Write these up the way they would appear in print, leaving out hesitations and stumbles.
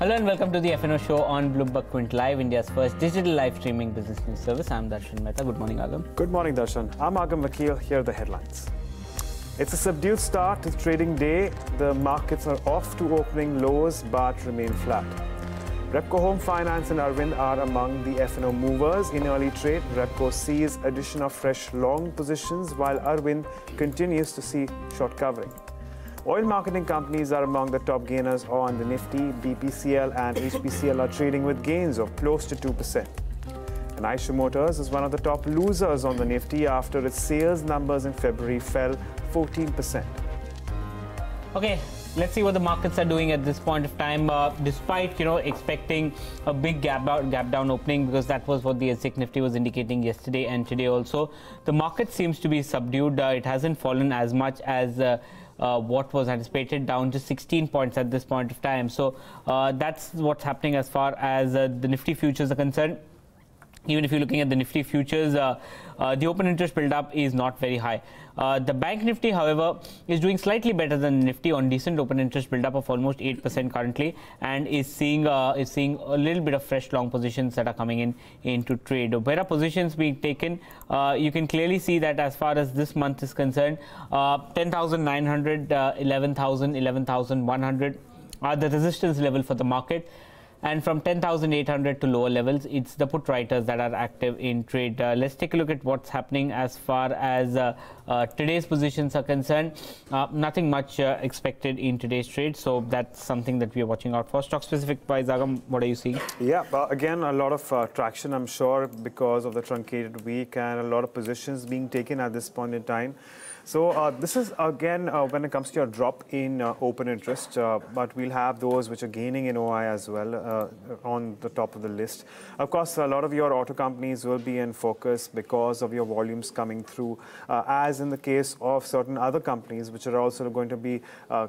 Hello and welcome to the F&O Show on Bloomberg Quint Live, India's first digital live streaming business news service. I'm Darshan Mehta. Good morning, Agam. Good morning, Darshan. I'm Agam Vakil. Here are the headlines. It's a subdued start to the trading day. The markets are off to opening lows but remain flat. Repco Home Finance and Arvind are among the F&O movers in early trade. Repco sees addition of fresh long positions while Arvind continues to see short covering. Oil marketing companies are among the top gainers on the Nifty. BPCL and HPCL are trading with gains of close to 2%. And ICICI Motors is one of the top losers on the Nifty after its sales numbers in February fell 14%. Okay, let's see what the markets are doing at this point of time. Despite expecting a big gap down opening, because that was what the SIC Nifty was indicating yesterday and today also, the market seems to be subdued. It hasn't fallen as much as what was anticipated, down to 16 points at this point of time. So that's what's happening as far as the Nifty futures are concerned. Even if you're looking at the Nifty futures, the open interest build-up is not very high. The Bank Nifty, however, is doing slightly better than Nifty on decent open interest build-up of almost 8% currently, and is seeing a little bit of fresh long positions that are coming into trade. Where are positions being taken? You can clearly see that as far as this month is concerned, 10,900, 11,000, 11,100 are the resistance level for the market. And from 10,800 to lower levels, it's the put writers that are active in trade. Let's take a look at what's happening as far as today's positions are concerned. Nothing much expected in today's trade, so that's something that we are watching out for. Stock specific wise, Agam, what are you seeing? Yeah, again, a lot of traction, I'm sure, because of the truncated week and a lot of positions being taken at this point in time. So this is, again, when it comes to your drop in open interest, but we'll have those which are gaining in OI as well on the top of the list. Of course, a lot of your auto companies will be in focus because of your volumes coming through, as in the case of certain other companies, which are also going to be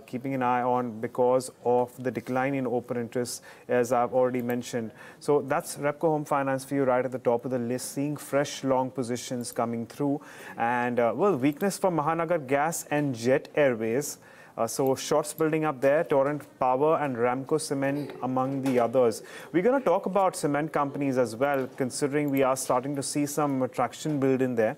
keeping an eye on because of the decline in open interest, as I've already mentioned. So that's Repco Home Finance for you right at the top of the list, seeing fresh long positions coming through. And, well, weakness for Mahanagar Gas and Jet Airways. So shorts building up there, Torrent Power and Ramco Cement among the others. We're going to talk about cement companies as well, considering we are starting to see some traction build in there.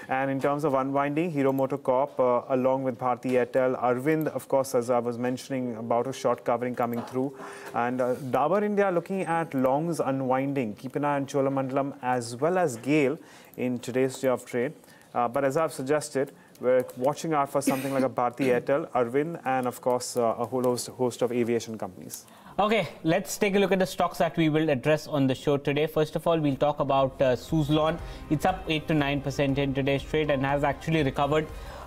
And in terms of unwinding, Hero MotoCorp along with Bharti Airtel, Arvind, of course, as I was mentioning, about a short covering coming through. And Dabur India looking at longs unwinding. Keep an eye on Cholamandalam as well as GAIL in today's day of trade. But as I've suggested, we're watching out for something like a Bharti Airtel, Arvind, and of course a whole host of aviation companies. Okay, let's take a look at the stocks that we will address on the show today. First of all, we'll talk about Suzlon. It's up 8 to 9% in today's trade and has actually recovered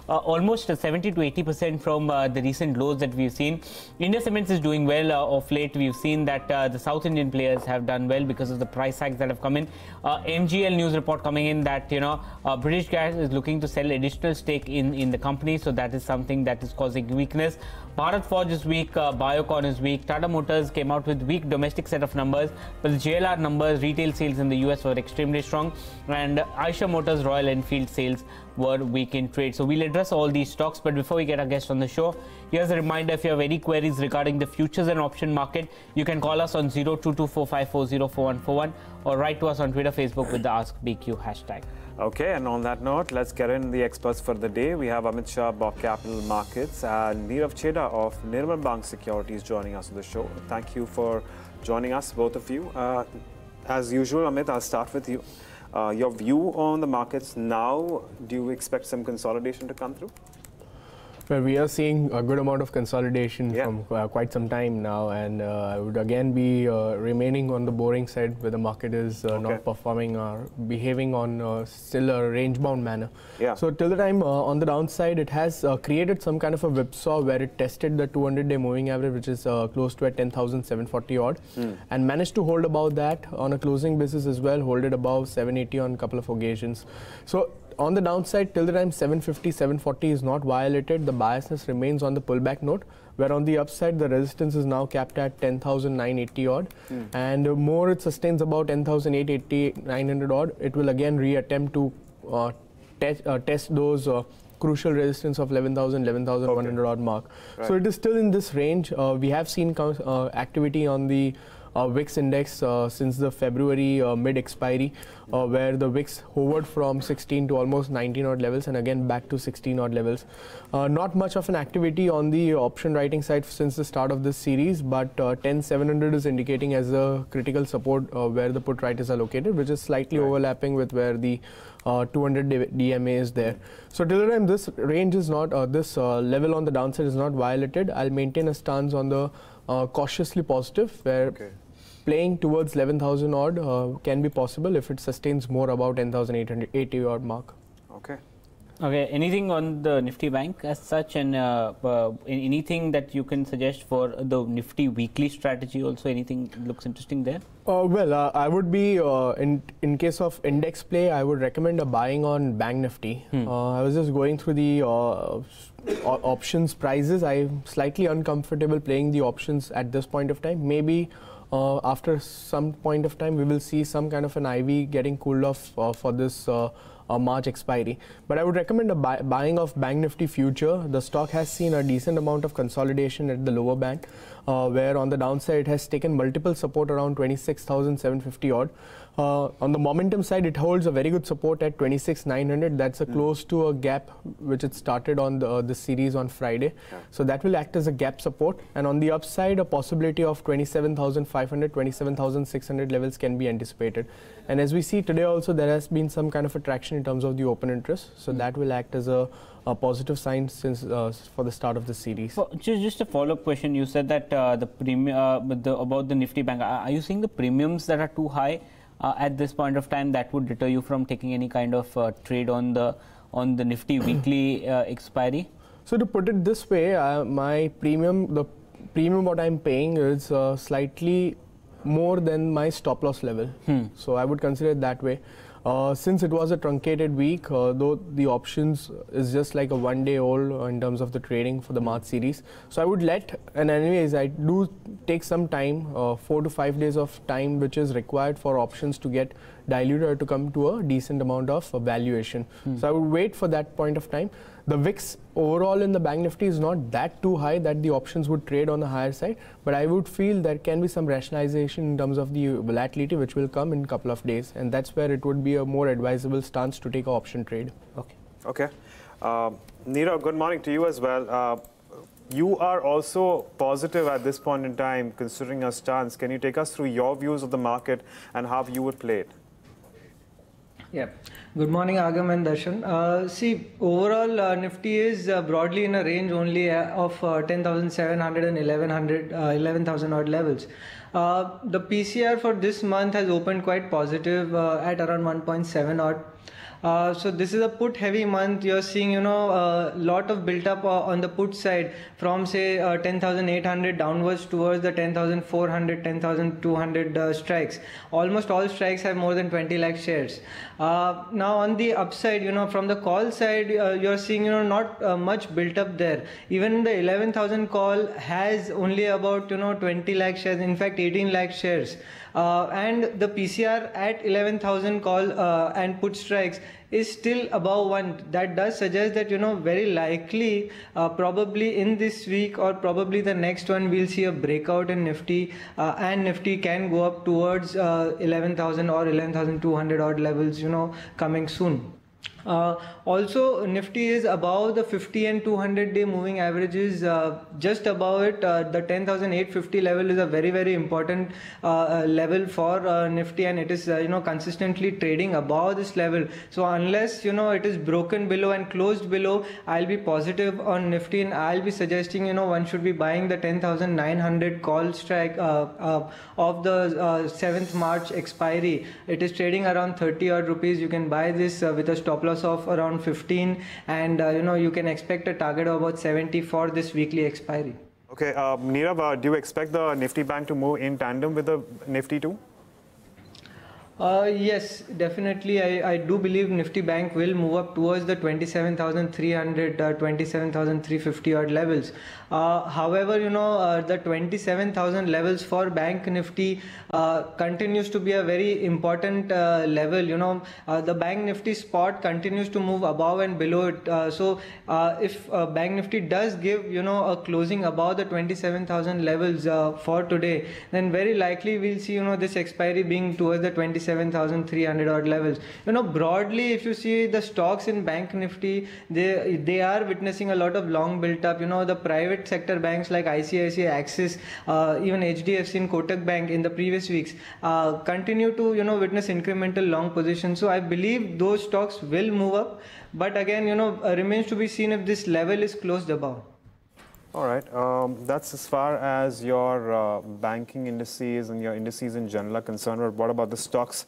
almost 70 to 80% from the recent lows that we've seen. India Cements is doing well of late. We've seen that the South Indian players have done well because of the price hikes that have come in. MGL news report coming in that British Gas is looking to sell additional stake in the company, so that is something that is causing weakness. Bharat Forge is weak, Biocon is weak. Tata Motors came out with weak domestic set of numbers, but the JLR numbers, retail sales in the US were extremely strong, and Eicher Motors Royal Enfield sales were weak in trade. So we'll address all these stocks, but before we get our guest on the show, here's a reminder: if you have any queries regarding the futures and option market, you can call us on 022454044141 or write to us on Twitter, Facebook with the AskBQ hashtag. Okay, and on that note, let's get in the experts for the day. We have Amit Shah, Bob Capital Markets, and Nirav Chheda of Nirmal Bank Securities joining us on the show. Thank you for joining us, both of you. As usual, Amit, I'll start with you. Your view on the markets now, do you expect some consolidation to come through? Well, we are seeing a good amount of consolidation from quite some time now, and I would again be remaining on the boring side where the market is not performing or behaving on still a range-bound manner. Yeah. So till the time on the downside, it has created some kind of a whipsaw where it tested the 200-day moving average, which is close to at 10,740 odd, and managed to hold above that on a closing basis as well, hold it above 780 on a couple of occasions. So on the downside, till the time 750, 740 is not violated, the biasness remains on the pullback note, where on the upside, the resistance is now capped at 10,980 odd. And more it sustains about 10,880, 900 odd, it will again reattempt to test those crucial resistance of 11,000, 11,100 odd mark. Right. So it is still in this range. We have seen activity on the VIX index since the February mid-expiry, where the VIX hovered from 16 to almost 19 odd levels and again back to 16 odd levels. Not much of an activity on the option writing side since the start of this series, but 10,700 is indicating as a critical support where the put writers are located, which is slightly overlapping with where the 200 DMA is there. So till the time this range is not, this level on the downside is not violated, I'll maintain a stance on the cautiously positive, where playing towards 11,000 odd can be possible if it sustains more about 10,880 odd mark. Okay. Okay. Anything on the Nifty Bank as such, and anything that you can suggest for the Nifty weekly strategy? Also, anything looks interesting there? Well, I would be in case of index play, I would recommend a buying on Bank Nifty. I was just going through the options prices. I'm slightly uncomfortable playing the options at this point of time. Maybe after some point of time, we will see some kind of an IV getting cooled off for this March expiry. But I would recommend a buying of Bank Nifty future. The stock has seen a decent amount of consolidation at the lower band, where on the downside it has taken multiple support around 26,750 odd. On the momentum side, it holds a very good support at 26,900. That's a close to a gap which it started on the series on Friday. So that will act as a gap support. And on the upside, a possibility of 27,500, 27,600 levels can be anticipated. And as we see today also, there has been some kind of attraction in terms of the open interest. So that will act as a positive sign since for the start of the series. Just a follow-up question. You said that the premium about the Nifty Bank. Are you seeing the premiums that are too high at this point of time that would deter you from taking any kind of trade on the Nifty weekly expiry? So to put it this way, the premium what I'm paying is slightly more than my stop loss level. So I would consider it that way. Since it was a truncated week, though the options is just like a 1 day old in terms of the trading for the March series. So I would and anyways, I do take some time, 4 to 5 days of time, which is required for options to get diluted or to come to a decent amount of valuation. So I would wait for that point of time. The VIX overall in the Bank Nifty is not that too high that the options would trade on the higher side, but I would feel there can be some rationalization in terms of the volatility which will come in a couple of days, and that's where it would be a more advisable stance to take an option trade. Okay. Nirav, good morning to you as well. You are also positive at this point in time considering your stance. Can you take us through your views of the market and how you would play it? Yeah. Good morning, Agam and Darshan. See, overall, Nifty is broadly in a range only of 10,700 and 11,000 odd levels. The PCR for this month has opened quite positive at around 1.7 odd. So this is a put heavy month. You're seeing, a lot of built up on the put side from say 10,800 downwards towards the 10,400, 10,200 strikes. Almost all strikes have more than 20 lakh shares. Now on the upside, from the call side, you're seeing, not much built up there. Even the 11,000 call has only about, 20 lakh shares, in fact 18 lakh shares. And the PCR at 11,000 call and put strikes is still above 1. That does suggest that, very likely probably in this week or probably the next one we'll see a breakout in Nifty, and Nifty can go up towards 11,000 or 11,200 odd levels, coming soon. Also, Nifty is above the 50 and 200 day moving averages, just above it. The 10,850 level is a very, very important level for Nifty, and it is consistently trading above this level. So unless it is broken below and closed below, I'll be positive on Nifty, and I'll be suggesting one should be buying the 10,900 call strike of the 7th March expiry. It is trading around 30 odd rupees. You can buy this with a stop loss of around 15, and you can expect a target of about 70 for this weekly expiry. Okay, Nirav, do you expect the Nifty Bank to move in tandem with the Nifty too? Yes, definitely. I do believe Nifty Bank will move up towards the 27,300, 27,350 odd levels. However, the 27,000 levels for Bank Nifty continues to be a very important level. The Bank Nifty spot continues to move above and below it. If Bank Nifty does give, a closing above the 27,000 levels for today, then very likely we'll see, this expiry being towards the 27,300 odd levels. Broadly, if you see the stocks in Bank Nifty, they are witnessing a lot of long built up. The private sector banks like ICICI, Axis, even HDFC and Kotak Bank in the previous weeks continue to witness incremental long positions. So I believe those stocks will move up, but again remains to be seen if this level is closed above. All right, that's as far as your banking indices and your indices in general are concerned. But what about the stocks?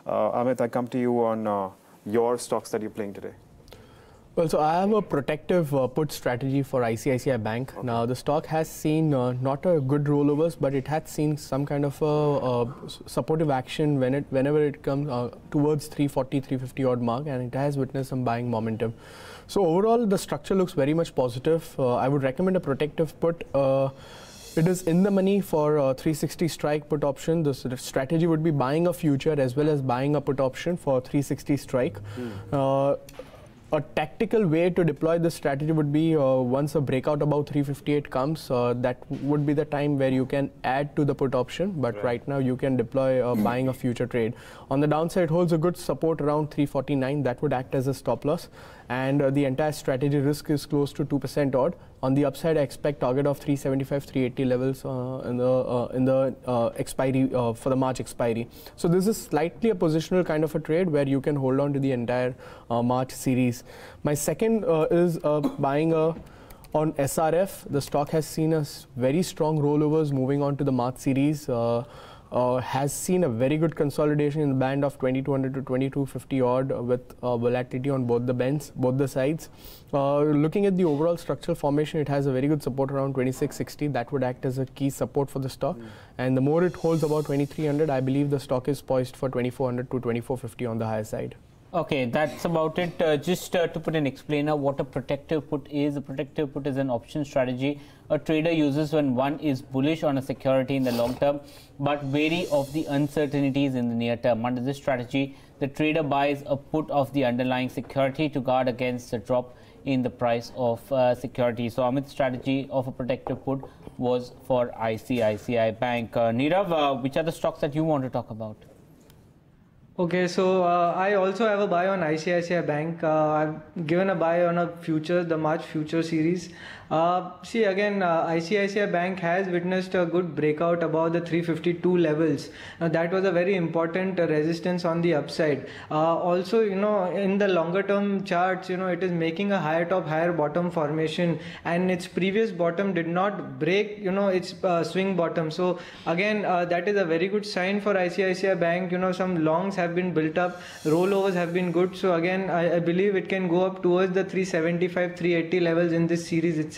Amit, I come to you on your stocks that you're playing today. Well, so I have a protective put strategy for ICICI Bank. Okay. Now, the stock has seen not a good rollovers, but it had seen some kind of a supportive action whenever it comes towards 340, 350 odd mark, and it has witnessed some buying momentum. So overall, the structure looks very much positive. I would recommend a protective put. It is in the money for 360 strike put option. The strategy would be buying a future as well as buying a put option for 360 strike. A tactical way to deploy this strategy would be once a breakout above 358 comes, that would be the time where you can add to the put option. But right now you can deploy buying a future trade. On the downside, it holds a good support around 349. That would act as a stop loss. And the entire strategy risk is close to 2% odd. On the upside, I expect target of 375, 380 levels in the expiry for the March expiry. So this is slightly a positional kind of a trade where you can hold on to the entire March series. My second is buying on SRF. The stock has seen a very strong rollovers moving on to the March series. Has seen a very good consolidation in the band of 2200 to 2250 odd with volatility on both the bends, both the sides. Looking at the overall structural formation, it has a very good support around 2660. That would act as a key support for the stock. And the more it holds about 2300, I believe the stock is poised for 2400 to 2450 on the higher side. Okay, that's about it. Just to put an explainer, what a protective put is. A protective put is an option strategy a trader uses when one is bullish on a security in the long term, but wary of the uncertainties in the near term. Under this strategy, the trader buys a put of the underlying security to guard against a drop in the price of security. So Amit's strategy of a protective put was for ICICI Bank. Nirav, which are the stocks that you want to talk about? Okay, so I also have a buy on ICICI Bank. I've given a buy on a future, the March future series. See again, ICICI Bank has witnessed a good breakout above the 352 levels. That was a very important resistance on the upside. Also, in the longer term charts, it is making a higher top, higher bottom formation, and its previous bottom did not break, its swing bottom. So again, that is a very good sign for ICICI Bank. Some longs have been built up, rollovers have been good. So again, I believe it can go up towards the 375, 380 levels in this series itself.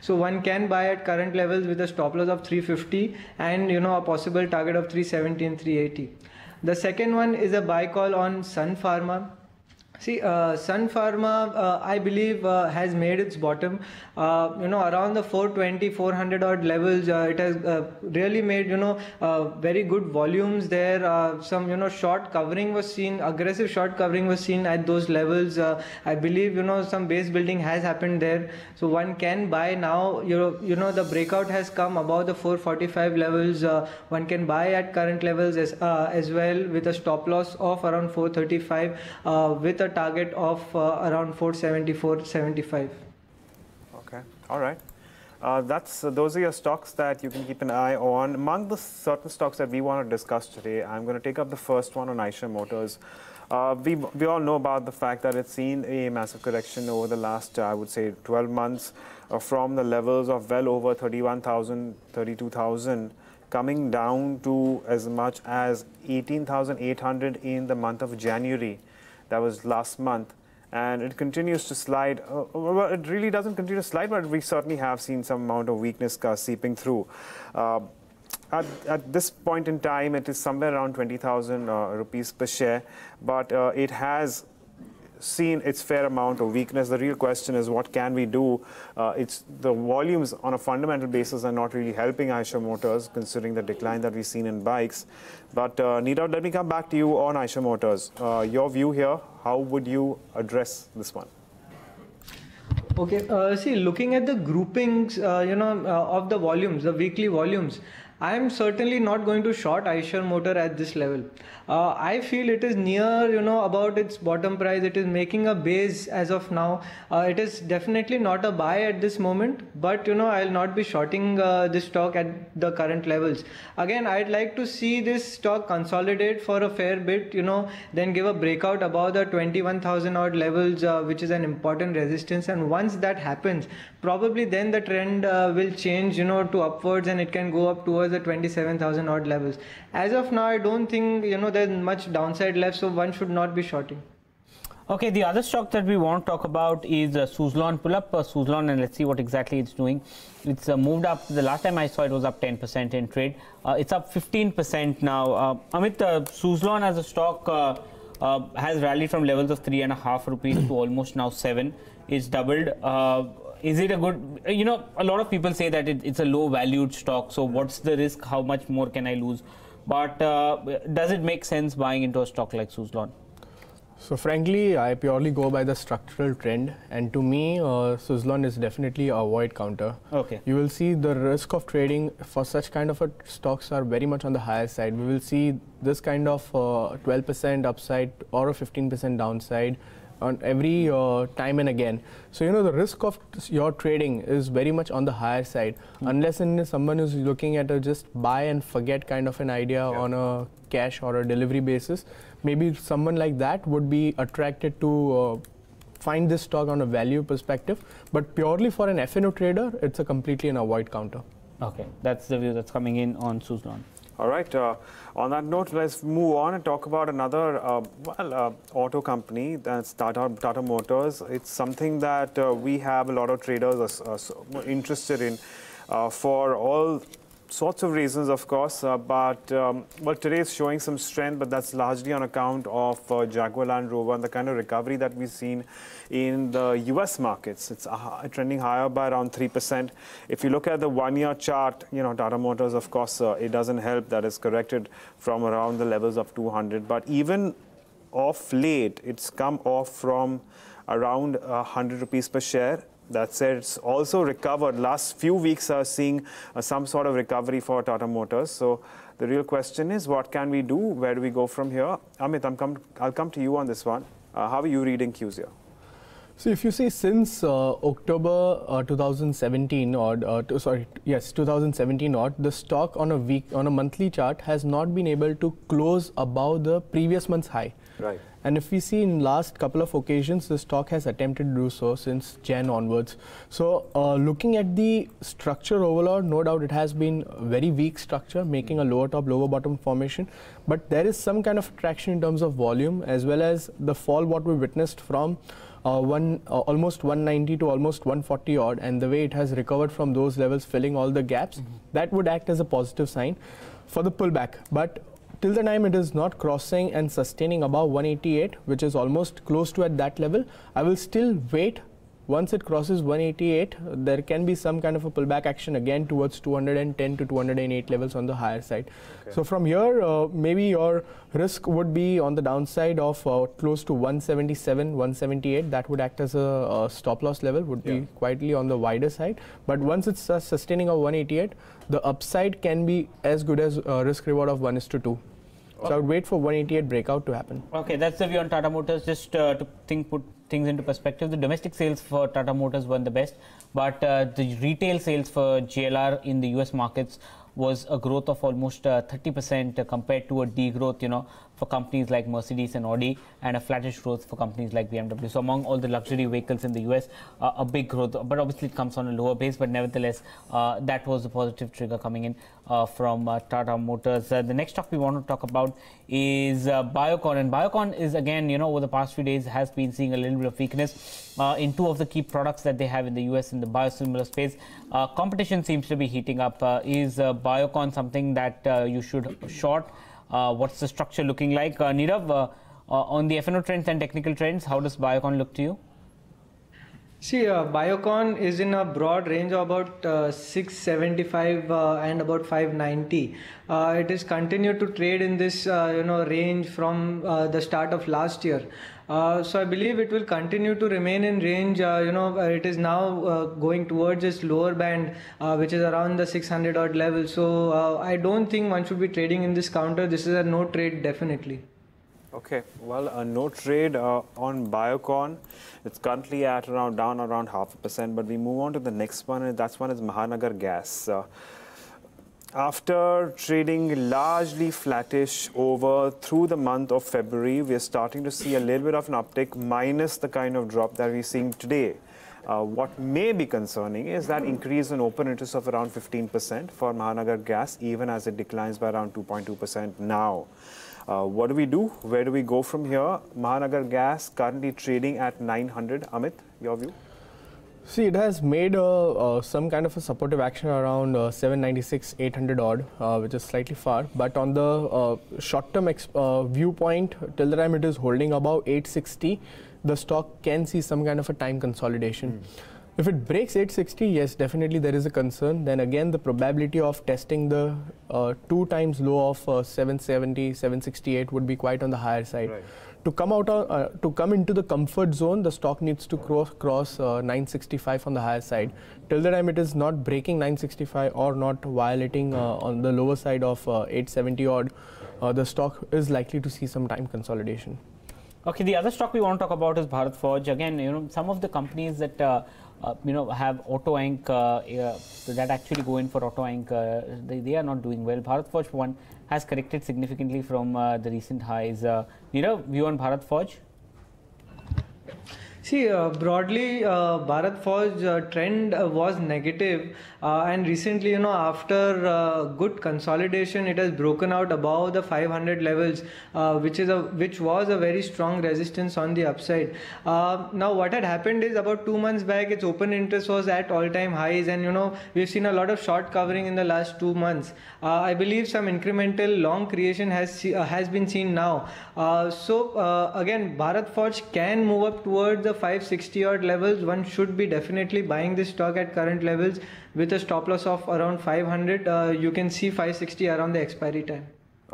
So one can buy at current levels with a stop loss of 350 and a possible target of 370 and 380. The second one is a buy call on Sun Pharma. See, Sun Pharma, I believe, has made its bottom. Around the 420, 400 odd levels, it has really made, very good volumes there. Some, short covering was seen, aggressive short covering was seen at those levels. I believe, some base building has happened there. So one can buy now. The breakout has come above the 445 levels. One can buy at current levels as well with a stop loss of around 435 with a target of around 470, 475. Okay, all right. Those are your stocks that you can keep an eye on. Among the certain stocks that we want to discuss today, I'm going to take up the first one on Eicher Motors. We all know about the fact that it's seen a massive correction over the last, I would say, 12 months from the levels of well over 31,000, 32,000, coming down to as much as 18,800 in the month of January. That was last month, and it continues to slide. Well, it really doesn't continue to slide, but we certainly have seen some amount of weakness seeping through. at this point in time, it is somewhere around 20,000 rupees per share, but it has seen its fair amount of weakness. The real question is, what can we do? It's the volumes on a fundamental basis are not really helping Eicher Motors, considering the decline that we've seen in bikes. But Nirav, let me come back to you on Eicher Motors. Your view here, how would you address this one? Okay, see, looking at the groupings, of the volumes, the weekly volumes, I am certainly not going to short Eicher Motor at this level. I feel it is near, about its bottom price. It is making a base as of now. It is definitely not a buy at this moment, but I'll not be shorting this stock at the current levels. Again, I'd like to see this stock consolidate for a fair bit, then give a breakout above the 21,000 odd levels, which is an important resistance. And once that happens, probably then the trend will change, to upwards, and it can go up towards the 27,000 odd levels. As of now, I don't think there's much downside left, so one should not be shorting. Okay, the other stock that we want to talk about is Suzlon. Pull up Suzlon and let's see what exactly it's doing. It's moved up. The last time I saw it was up 10% in trade. It's up 15% now. Amit, Suzlon as a stock has rallied from levels of 3.5 rupees to almost now 7. It's doubled. Is it a good, a lot of people say that it's a low valued stock. So what's the risk? How much more can I lose? But does it make sense buying into a stock like Suzlon? So frankly, I purely go by the structural trend, and to me, Suzlon is definitely a void counter. Okay. You will see the risk of trading for such kind of stocks are very much on the higher side. We will see this kind of 12% upside or a 15% downside on every time and again. So the risk of your trading is very much on the higher side, unless someone is looking at a just buy and forget kind of an idea on a cash or a delivery basis. Maybe someone like that would be attracted to find this stock on a value perspective, but purely for an F&O trader, it's a completely an avoid counter. Okay, that's the view that's coming in on Suzlon. All right. On that note, let's move on and talk about another auto company, that's Tata Motors. It's something that we have a lot of traders are interested in for all sorts of reasons, of course. But today is showing some strength, but that's largely on account of Jaguar Land Rover and the kind of recovery that we've seen in the US markets. It's trending higher by around 3%. If you look at the one-year chart, Tata Motors, of course, it doesn't help. That is corrected from around the levels of 200. But even off late, it's come off from around 100 rupees per share. That said, it's also recovered. Last few weeks are seeing some sort of recovery for Tata Motors. So the real question is, what can we do? Where do we go from here? Amit, I'll come to you on this one. How are you reading cues here? So if you see since October 2017 or 2017 odd, the stock on a monthly chart has not been able to close above the previous month's high. Right. And if we see in last couple of occasions, the stock has attempted to do so since Jan onwards. So looking at the structure overall, no doubt it has been a very weak structure, making a lower top, lower bottom formation. But there is some kind of traction in terms of volume, as well as the fall what we witnessed from almost 190 to almost 140 odd, and the way it has recovered from those levels, filling all the gaps, that would act as a positive sign for the pullback. But till the time it is not crossing and sustaining above 188, which is almost close to at that level, I will still wait. Once it crosses 188, there can be some kind of a pullback action again towards 210 to 208 levels on the higher side. Okay. So from here, maybe your risk would be on the downside of close to 177, 178. That would act as a stop loss level, would be quietly on the wider side. But once it's sustaining of 188, the upside can be as good as risk reward of 1:2. So I would wait for 188 breakout to happen. Okay, that's the view on Tata Motors. Just to put things into perspective, the domestic sales for Tata Motors weren't the best, but the retail sales for JLR in the US markets was a growth of almost 30% compared to a degrowth, for companies like Mercedes and Audi, and a flattish growth for companies like BMW. So among all the luxury vehicles in the US, a big growth, but obviously it comes on a lower base, but nevertheless, that was a positive trigger coming in from Tata Motors. The next stock we want to talk about is Biocon, and Biocon is again, over the past few days has been seeing a little bit of weakness in two of the key products that they have in the US in the biosimilar space. Competition seems to be heating up. Is Biocon something that you should short? What's the structure looking like? Nirav, on the F&O trends and technical trends, how does Biocon look to you? See, Biocon is in a broad range of about 675 and about 590. It has continued to trade in this range from the start of last year. So I believe it will continue to remain in range. It is now going towards its lower band, which is around the 600 odd level. So I don't think one should be trading in this counter. This is a no trade definitely. Okay, well, a no trade on Biocon. It's currently at down around 0.5%, but we move on to the next one, and that's one is Mahanagar Gas. After trading largely flattish through the month of February, we are starting to see a little bit of an uptick minus the kind of drop that we're seeing today. What may be concerning is that increase in open interest of around 15% for Mahanagar Gas, even as it declines by around 2.2% now. What do we do? Where do we go from here? Mahanagar Gas currently trading at 900. Amit, your view? See, it has made some kind of a supportive action around 796, 800 odd, which is slightly far. But on the short-term viewpoint, till the time it is holding above 860, the stock can see some kind of a time consolidation. If it breaks 860, yes, definitely there is a concern. Then again, the probability of testing the 2 times low of 770, 768 would be quite on the higher side. Right. To come into the comfort zone, the stock needs to cross 965 on the higher side. Till the time it is not breaking 965 or not violating on the lower side of 870 odd, the stock is likely to see some time consolidation. Okay, the other stock we want to talk about is Bharat Forge. Again, some of the companies that have auto ink that actually go in for auto ink, they are not doing well. Bharat Forge, for one, has corrected significantly from the recent highs. Nirav, view on Bharat Forge? See, broadly, Bharat Forge trend was negative, and recently, after good consolidation, it has broken out above the 500 levels, which was a very strong resistance on the upside. Now, what had happened is about 2 months back, its open interest was at all-time highs, and we've seen a lot of short covering in the last 2 months. I believe some incremental long creation has been seen now. So again, Bharat Forge can move up towards the 560 odd levels. One should be definitely buying this stock at current levels with a stop loss of around 500. You can see 560 around the expiry time.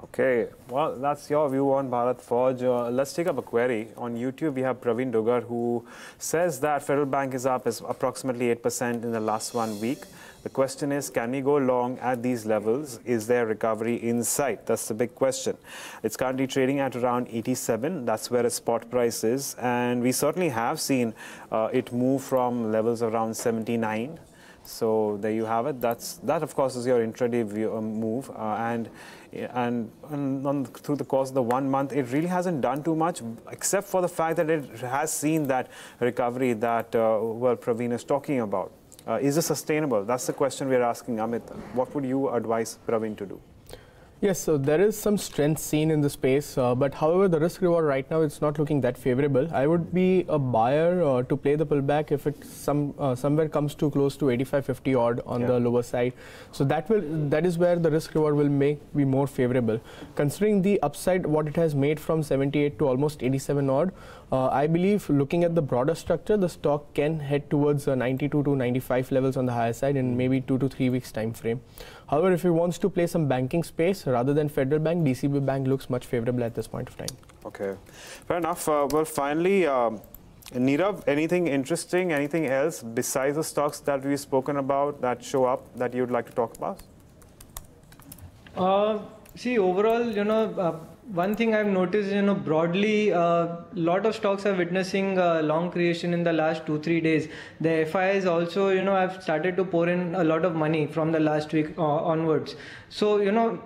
Okay, well, that's your view on Bharat Forge. Let's take up a query. On YouTube, we have Praveen Dugar, who says that Federal Bank is up approximately 8% in the last 1 week. The question is, can we go long at these levels? Is there recovery in sight? That's the big question. It's currently trading at around 87. That's where its spot price is. And we certainly have seen it move from levels around 79. So there you have it. That of course is your intraday move, and through the course of the 1 month, it really hasn't done too much, except for the fact that it has seen that recovery that Praveen is talking about. Is it sustainable? That's the question we're asking Amit. What would you advise Praveen to do? Yes, so there is some strength seen in the space, but however, the risk reward right now it's not looking that favorable. I would be a buyer to play the pullback if it somewhere comes too close to 85-50 odd on the lower side. So that is where the risk reward will be more favorable. Considering the upside, what it has made from 78 to almost 87 odd, I believe looking at the broader structure, the stock can head towards 92 to 95 levels on the higher side in maybe 2 to 3 weeks time frame. However, if he wants to play some banking space rather than Federal Bank, DCB Bank looks much favorable at this point of time. Okay, fair enough. Well, finally, Nirav, anything interesting, anything else besides the stocks that we've spoken about that show up that you'd like to talk about? See, overall, one thing I've noticed, broadly, a lot of stocks are witnessing long creation in the last 2-3 days. The FIs also, have started to pour in a lot of money from the last week onwards. So,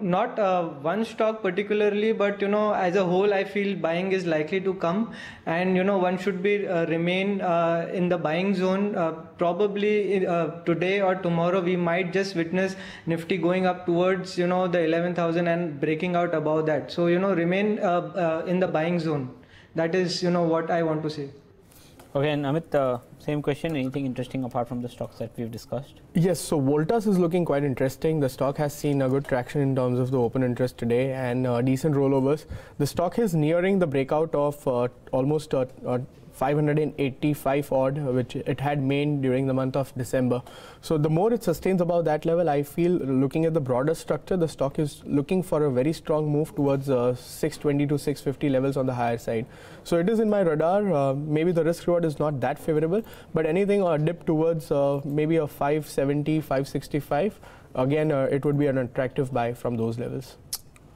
not one stock particularly, but, as a whole, I feel buying is likely to come, and, one should be remain in the buying zone. Probably today or tomorrow, we might just witness Nifty going up towards, the 11,000 and breaking out above that. So, remain in the buying zone. That is, what I want to say. Okay, and Amit, same question. Anything interesting apart from the stocks that we've discussed? Yes, so Voltas is looking quite interesting. The stock has seen a good traction in terms of the open interest today and decent rollovers. The stock is nearing the breakout of almost 585 odd, which it had made during the month of December. So the more it sustains above that level, I feel, looking at the broader structure, the stock is looking for a very strong move towards 620 to 650 levels on the higher side. So it is in my radar. Maybe the risk reward is not that favorable, but anything dip towards maybe a 570, 565, again, it would be an attractive buy from those levels.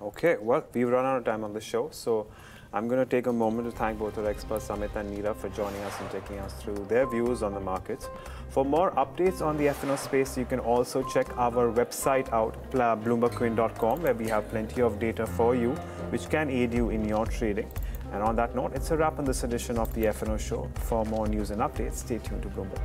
Okay, well, we've run out of time on the show, so I'm going to take a moment to thank both our experts, Amit and Nirav, for joining us and taking us through their views on the markets. For more updates on the F&O space, you can also check our website out, bloombergquint.com, where we have plenty of data for you, which can aid you in your trading. And on that note, it's a wrap on this edition of the F&O Show. For more news and updates, stay tuned to Bloomberg.